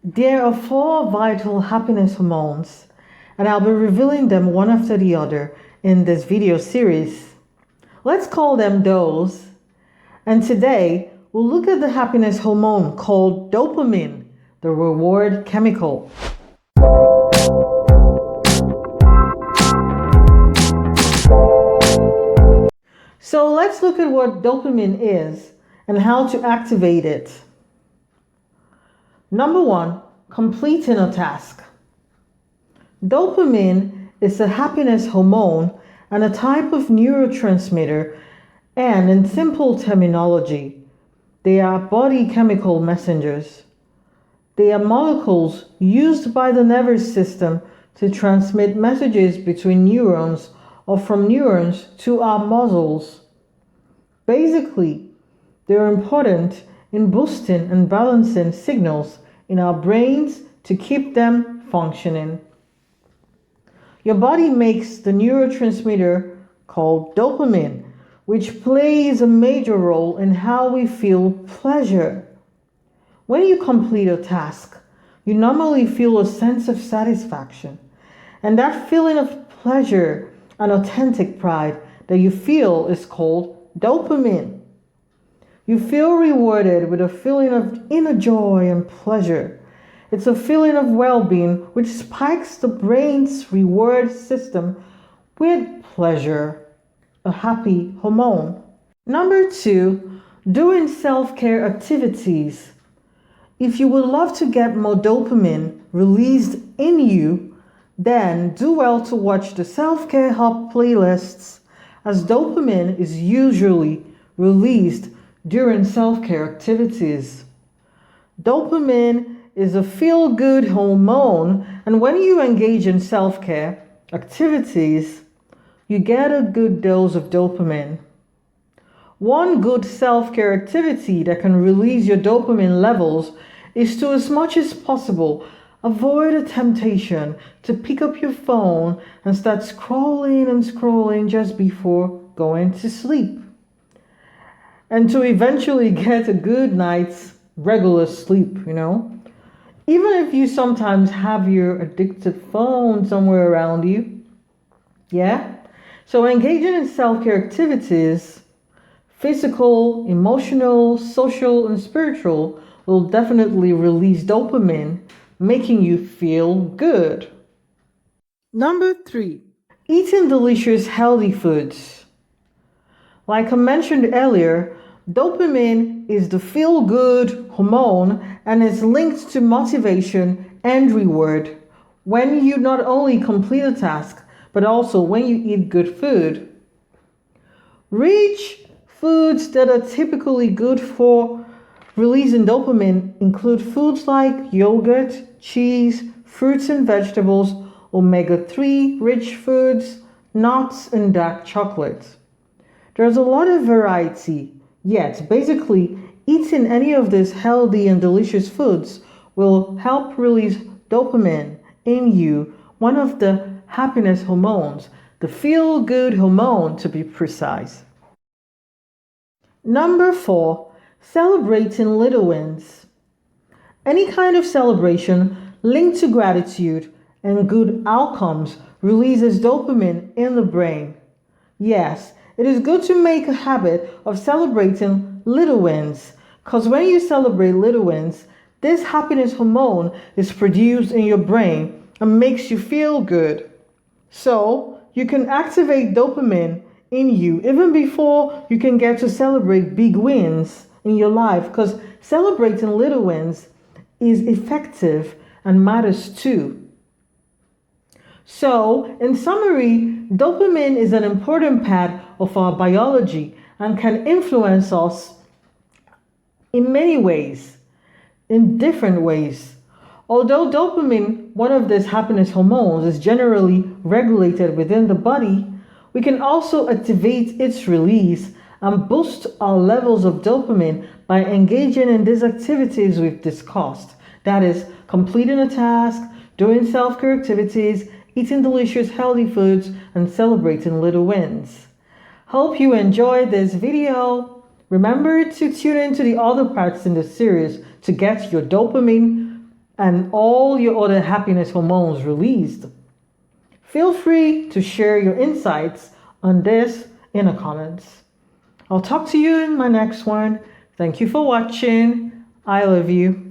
There are four vital happiness hormones, and I'll be revealing them one after the other in this video series. Let's call them D.O.S E. And today, we'll look at the happiness hormone called dopamine, the reward chemical. So let's look at what dopamine is and how to activate it. Number one, completing a task. Dopamine is a happiness hormone and a type of neurotransmitter, and in simple terminology, they are body chemical messengers. They are molecules used by the nervous system to transmit messages between neurons or from neurons to our muscles. Basically, they are important in boosting and balancing signals in our brains to keep them functioning. Your body makes the neurotransmitter called dopamine, which plays a major role in how we feel pleasure. When you complete a task, you normally feel a sense of satisfaction, and that feeling of pleasure and authentic pride that you feel is called dopamine. You feel rewarded with a feeling of inner joy and pleasure. It's a feeling of well-being which spikes the brain's reward system with pleasure, a happy hormone. Number two, doing self-care activities. If you would love to get more dopamine released in you, then do well to watch the Self-Care Hub playlists, as dopamine is usually released during self-care activities. Dopamine is a feel-good hormone, and when you engage in self-care activities, you get a good dose of dopamine. One good self-care activity that can release your dopamine levels is to, as much as possible, avoid a temptation to pick up your phone and start scrolling and scrolling just before going to sleep, and to eventually get a good night's regular sleep, Even if you sometimes have your addictive phone somewhere around you. Yeah? So engaging in self-care activities, physical, emotional, social, and spiritual, will definitely release dopamine, making you feel good. Number three, eating delicious healthy foods. Like I mentioned earlier, dopamine is the feel-good hormone and is linked to motivation and reward when you not only complete a task, but also when you eat good food. Rich foods that are typically good for releasing dopamine include foods like yogurt, cheese, fruits and vegetables, omega-3 rich foods, nuts, and dark chocolate. There's a lot of variety, yet basically eating any of these healthy and delicious foods will help release dopamine in you, one of the happiness hormones, the feel-good hormone to be precise. Number four, celebrating little wins. Any kind of celebration linked to gratitude and good outcomes releases dopamine in the brain. Yes, it is good to make a habit of celebrating little wins, because when you celebrate little wins, this happiness hormone is produced in your brain and makes you feel good. So you can activate dopamine in you even before you can get to celebrate big wins in your life, because celebrating little wins is effective and matters too. So, in summary, dopamine is an important part of our biology and can influence us in many ways, in different ways. Although dopamine, one of these happiness hormones, is generally regulated within the body, we can also activate its release and boost our levels of dopamine by engaging in these activities we've discussed. That is, completing a task, doing self-care activities, eating delicious healthy foods, and celebrating little wins. Hope you enjoyed this video. Remember to tune into the other parts in the series to get your dopamine and all your other happiness hormones released? Feel free to share your insights on this in the comments. I'll talk to you in my next one. Thank you for watching. I love you.